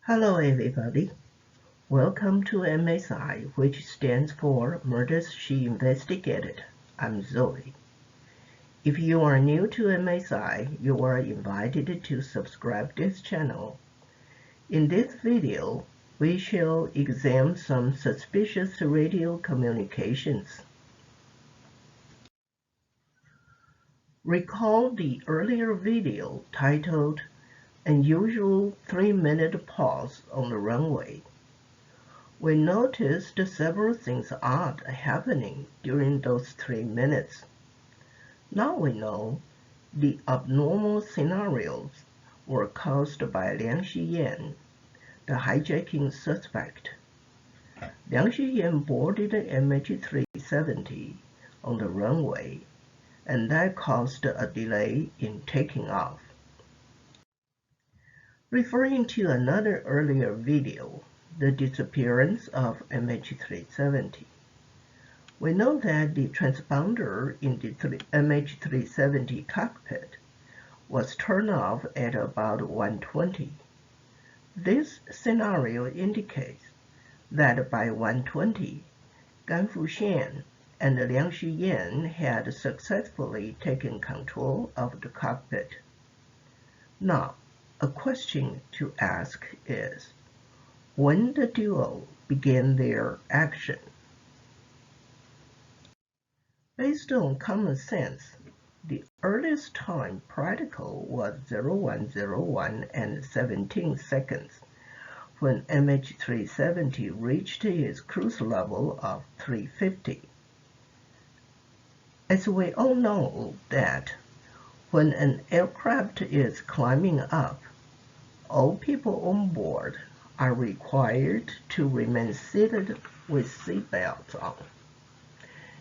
Hello everybody, welcome to MSI, which stands for Murders She Investigated. I'm Zoe. If you are new to MSI, you are invited to subscribe this channel. In this video, we shall examine some suspicious radio communications. Recall the earlier video titled Unusual 3-minute pause on the runway. We noticed several things odd happening during those 3 minutes. Now we know the abnormal scenarios were caused by Liang Xiyan, the hijacking suspect. Liang Xiyan boarded MH370 on the runway, and that caused a delay in taking off. Referring to another earlier video, the disappearance of MH370. We know that the transponder in the MH370 cockpit was turned off at about 1:20. This scenario indicates that by 1:20, Gan Fushan and Liang Xiyan had successfully taken control of the cockpit. Now, a question to ask is, when the duo began their action? Based on common sense, the earliest time practical was 0101 and 17 seconds, when MH370 reached its cruise level of 350. As we all know that when an aircraft is climbing up, all people on board are required to remain seated with seatbelts on.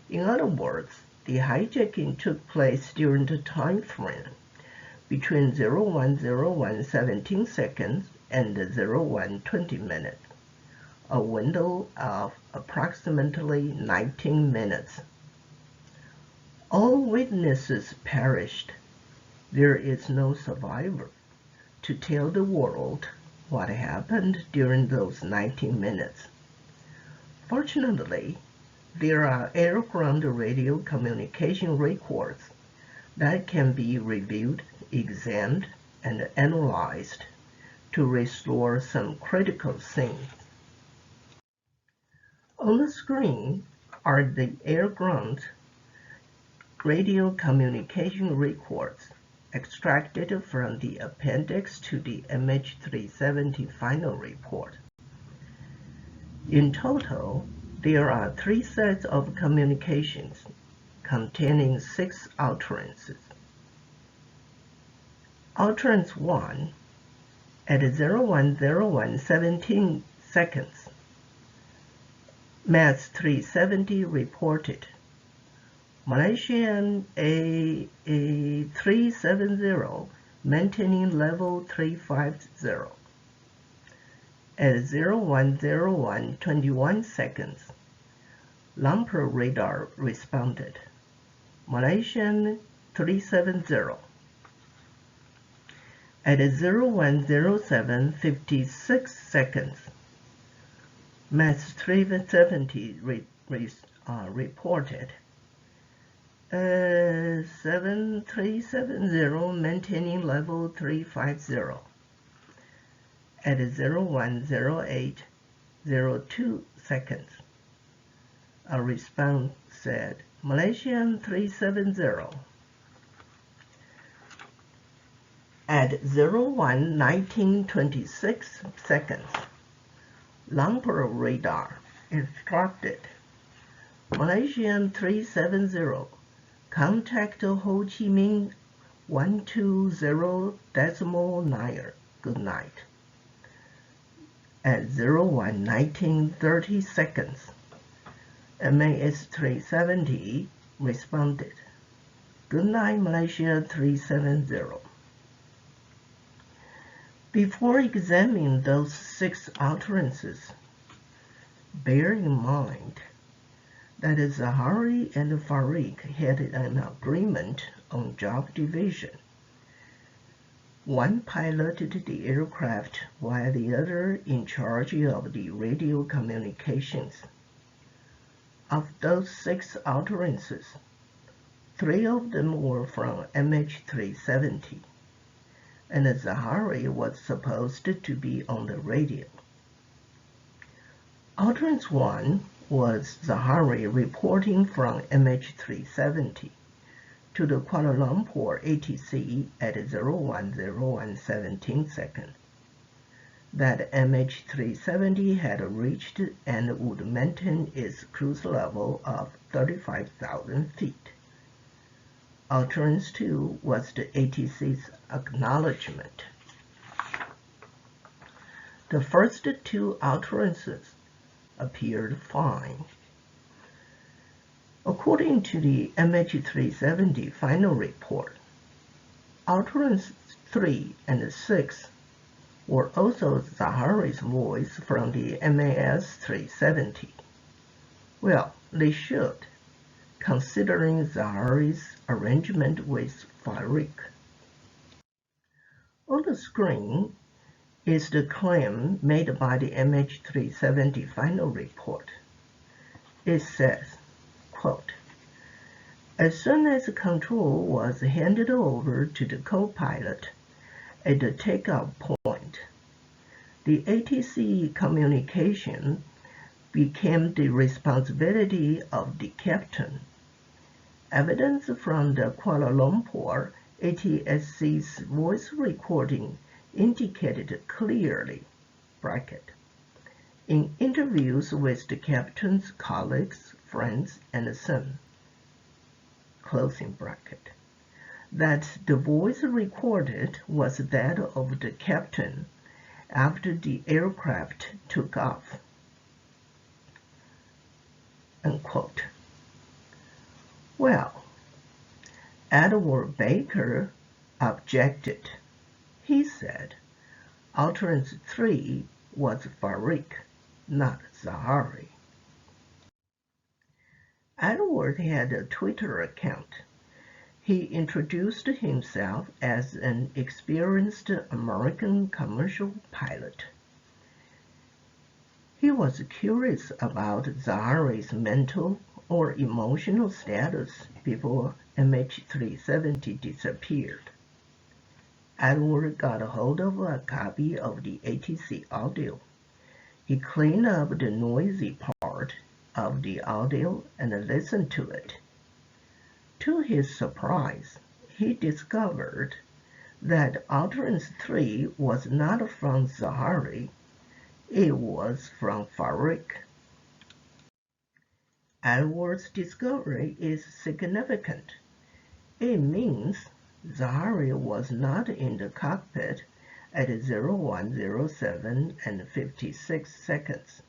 In other words, the hijacking took place during the time frame between 0101 17 seconds and 0120 minutes, a window of approximately 19 minutes. All witnesses perished. There is no survivor to tell the world what happened during those 19 minutes. Fortunately, there are air-ground radio communication records that can be reviewed, examined, and analyzed to restore some critical things. On the screen are the air-ground radio communication records extracted from the appendix to the MH370 final report. In total, there are 3 sets of communications containing 6 utterances. Utterance 1, at 0101 17 seconds, MH370 reported Malaysian A370 maintaining level 350. At 0101 21 seconds, Lamper radar responded, Malaysian 370. At 0107 56 seconds, MH370 reported 7370 maintaining level 350. At 0108 02 seconds, a response said, Malaysian 370. At 0119 26 seconds, Lamper radar instructed, Malaysian 370, contact Ho Chi Minh 120.9, good night. At 0119 30 seconds, MH370 responded, good night Malaysia 370. Before examining those 6 utterances, bear in mind that Zaharie and Farik had an agreement on job division. One piloted the aircraft while the other in charge of the radio communications. Of those 6 utterances, 3 of them were from MH370, and Zaharie was supposed to be on the radio. Utterance 1 was Zaharie reporting from MH370 to the Kuala Lumpur ATC at 01:01:17 seconds that MH370 had reached and would maintain its cruise level of 35,000 feet. Utterance 2 was the ATC's acknowledgement. The first 2 utterances appeared fine. According to the MH370 final report, utterance 3 and 6 were also Zaharie's voice from the MH370. Well, they should, considering Zaharie's arrangement with Farouk. On the screen is the claim made by the MH370 final report. It says, quote, "As soon as control was handed over to the co-pilot at the takeoff point, the ATC communication became the responsibility of the captain. Evidence from the Kuala Lumpur ATSC's voice recording indicated clearly, bracket, in interviews with the captain's colleagues, friends, and son, closing bracket, that the voice recorded was that of the captain after the aircraft took off," unquote. Well, Edward Baker objected. He said utterance 3 was Farouk, not Zaharie. Edward had a Twitter account. He introduced himself as an experienced American commercial pilot. He was curious about Zaharie's mental or emotional status before MH370 disappeared. Edward got a hold of a copy of the ATC audio. He cleaned up the noisy part of the audio and listened to it. To his surprise, he discovered that utterance 3 was not from Zaharie, it was from Farouk. Edward's discovery is significant. It means Zaharie was not in the cockpit at 01:07 and 56 seconds.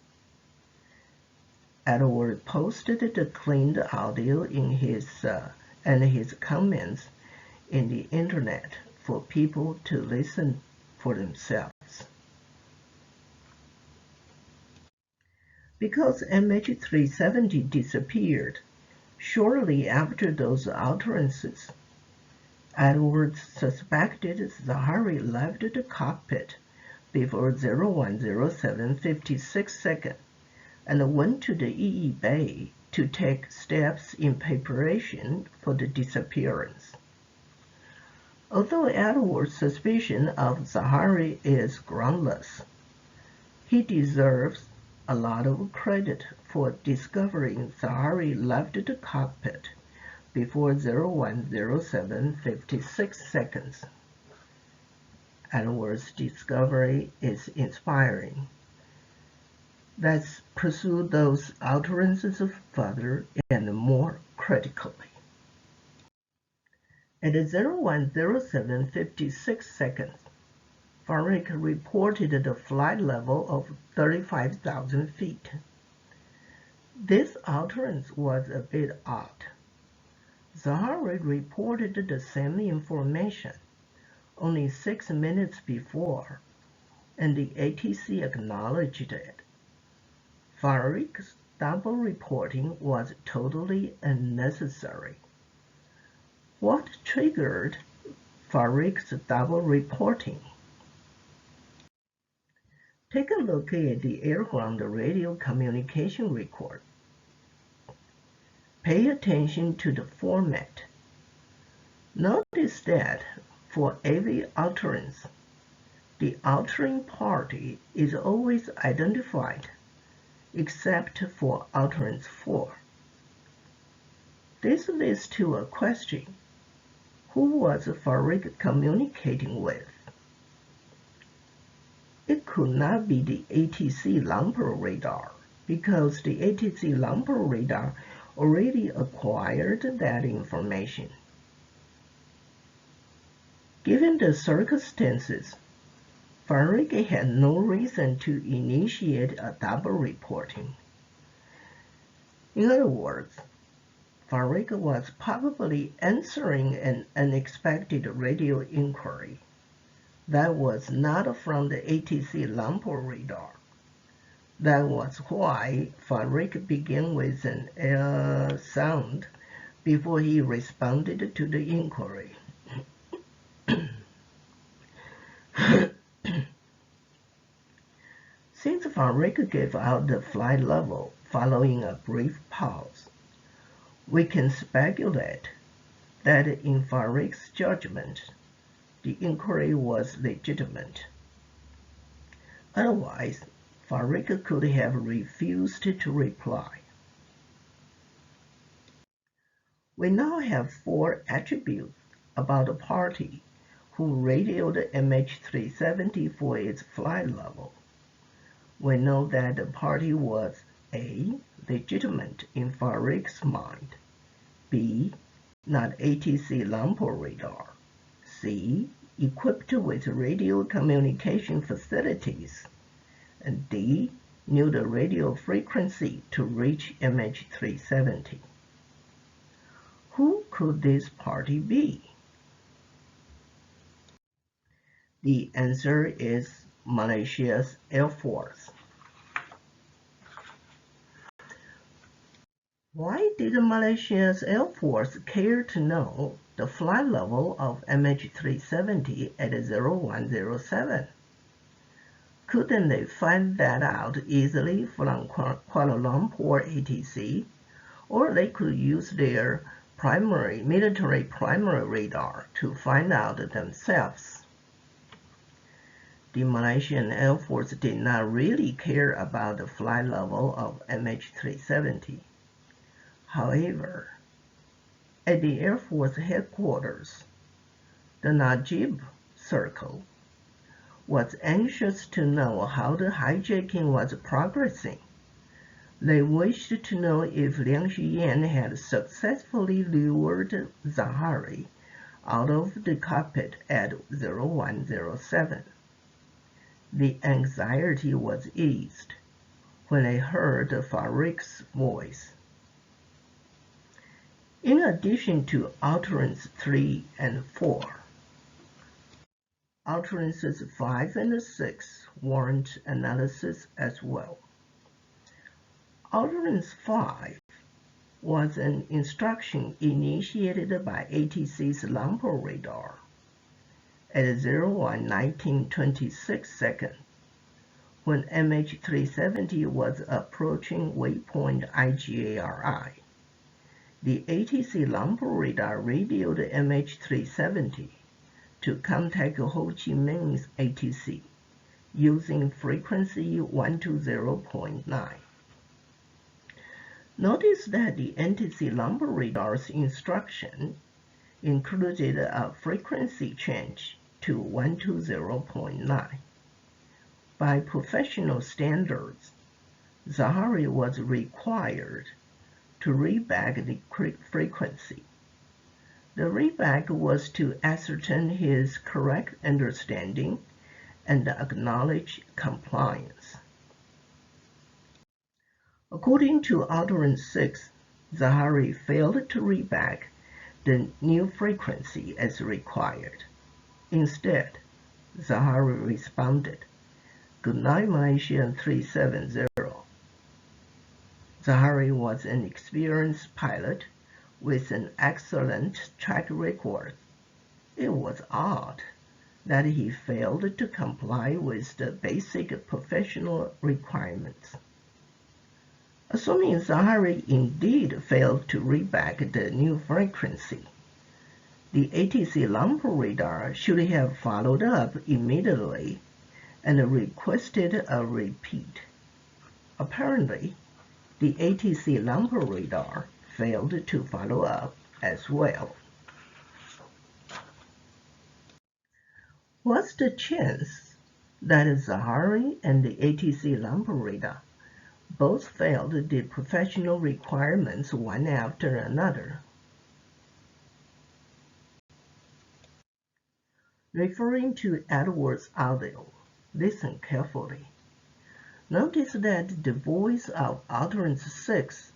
Edward posted the cleaned audio in his comments in the internet for people to listen for themselves. Because MH370 disappeared shortly after those utterances, Edwards suspected Zaharie left the cockpit before 01:07:56 seconds and went to the EE Bay to take steps in preparation for the disappearance. Although Edwards' suspicion of Zaharie is groundless, he deserves a lot of credit for discovering Zaharie left the cockpit before 01:07:56 seconds. Edwards' discovery is inspiring. Let's pursue those utterances further and more critically. At 01:07:56 seconds, Farouk reported the flight level of 35,000 feet. This utterance was a bit odd. Zaharie reported the same information only 6 minutes before, and the ATC acknowledged it. Farouk's double reporting was totally unnecessary. What triggered Farrik's double reporting. Take a look at the air-ground radio communication record. Pay attention to the format. Notice that for every utterance, the uttering party is always identified, except for utterance 4. This leads to a question. Who was Farrik communicating with? It could not be the ATC Lamper radar, because the ATC Lamper radar already acquired that information. Given the circumstances, Farrik had no reason to initiate a double reporting. In other words, Farrik was probably answering an unexpected radio inquiry that was not from the ATC Lamper radar. That was why Farrik began with an air sound before he responded to the inquiry. Since Farrik gave out the flight level following a brief pause, we can speculate that in Farrik's judgment, the inquiry was legitimate. Otherwise, Farrik could have refused to reply. We now have 4 attributes about the party who radioed MH370 for its flight level. We know that the party was A. legitimate in Farrik's mind, B. not ATC Lamper radar, C. equipped with radio communication facilities, and D. knew the radio frequency to reach MH370. Who could this party be? The answer is Malaysia's Air Force. Why did Malaysia's Air Force care to know the flight level of MH370 at 0107? Couldn't they find that out easily from Kuala Lumpur ATC? Or they could use their military primary radar to find out themselves. The Malaysian Air Force did not really care about the flight level of MH370. However, at the Air Force headquarters, the Najib Circle was anxious to know how the hijacking was progressing. They wished to know if Liang Xuyan had successfully lured Zaharie out of the cockpit at 0107. The anxiety was eased when they heard Farrik's voice. In addition to utterance 3 and 4, utterances 5 and 6 warrant analysis as well. Utterance 5 was an instruction initiated by ATC's Lamper radar at 01:19:26 when MH370 was approaching waypoint IGARI. The ATC Lamper radar radioed MH370 to contact Ho Chi Minh's ATC using frequency 120.9. Notice that the ATC Lamper radar's instruction included a frequency change to 120.9. By professional standards, Zaharie was required to read back the frequency. The readback was to ascertain his correct understanding and acknowledge compliance. According to utterance 6, Zaharie failed to read back the new frequency as required. Instead, Zaharie responded, "Good night, Malaysian 370. Zaharie was an experienced pilot with an excellent track record. it was odd that he failed to comply with the basic professional requirements. Assuming Zaharie indeed failed to read back the new frequency, the ATC lumber radar should have followed up immediately and requested a repeat. Apparently, the ATC lumber radar failed to follow up as well. What's the chance that Zaharie and the ATC lumber radar both failed the professional requirements one after another? Referring to Edward's audio, listen carefully. Notice that the voice of utterance 6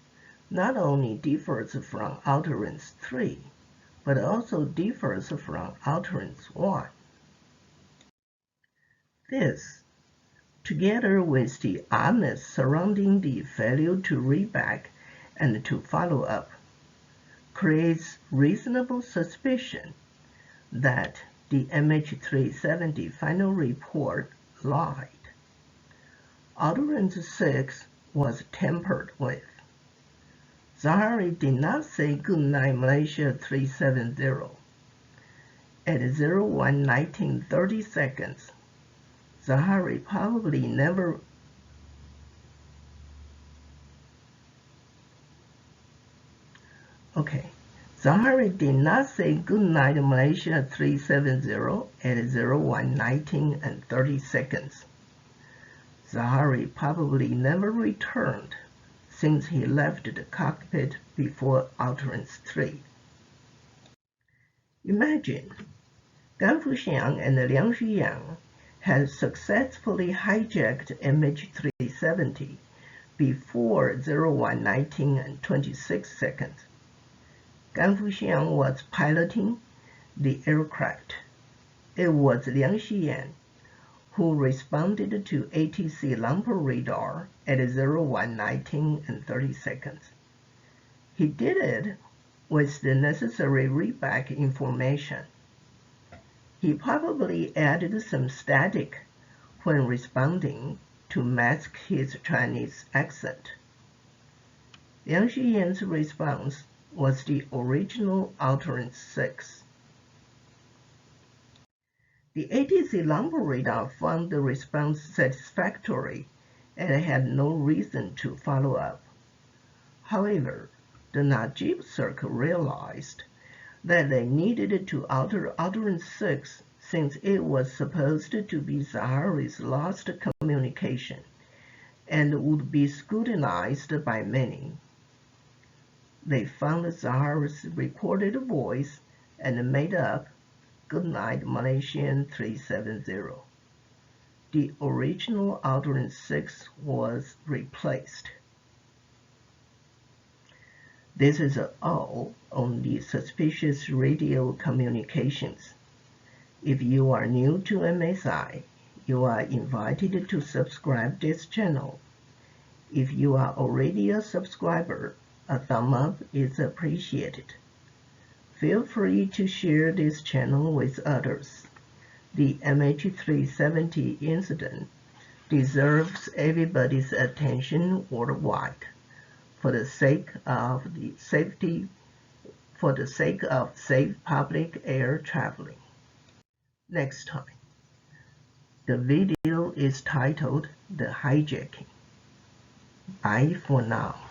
not only differs from utterance 3, but also differs from utterance 1. This, together with the oddness surrounding the failure to read back and to follow up, creates reasonable suspicion that the MH370 final report lied. Utterance 6 was tampered with. Zaharie did not say "Goodnight Malaysia 370." At 01:19:30 seconds, Zaharie probably never Zaharie did not say "Goodnight Malaysia 370" at 01:19:30 seconds. Zaharie probably never returned since he left the cockpit before utterance 3. Imagine Gan Fuxiang and Liang Xuyang had successfully hijacked MH370 before 01:19:26 seconds. Gan Fuxiang was piloting the aircraft. It was Liang Xuyang who responded to ATC lumber radar at 01:19:30 seconds. He did it with the necessary readback information. He probably added some static when responding to mask his Chinese accent. Liang Xuyang's response was the original utterance 6. The ATC lumber radar found the response satisfactory and had no reason to follow up. However, the Najib circle realized that they needed to alter utterance 6 since it was supposed to be Zaharie's last communication and would be scrutinized by many. They found Zaharie's recorded voice and made up "Goodnight Malaysian 370." The original utterance 6 was replaced. This is all on the suspicious radio communications. If you are new to MSI, you are invited to subscribe this channel. If you are already a subscriber, a thumb up is appreciated. Feel free to share this channel with others. The MH370 incident deserves everybody's attention worldwide for the sake of safe public air traveling. Next time. The video is titled "The Hijacking." Bye for now.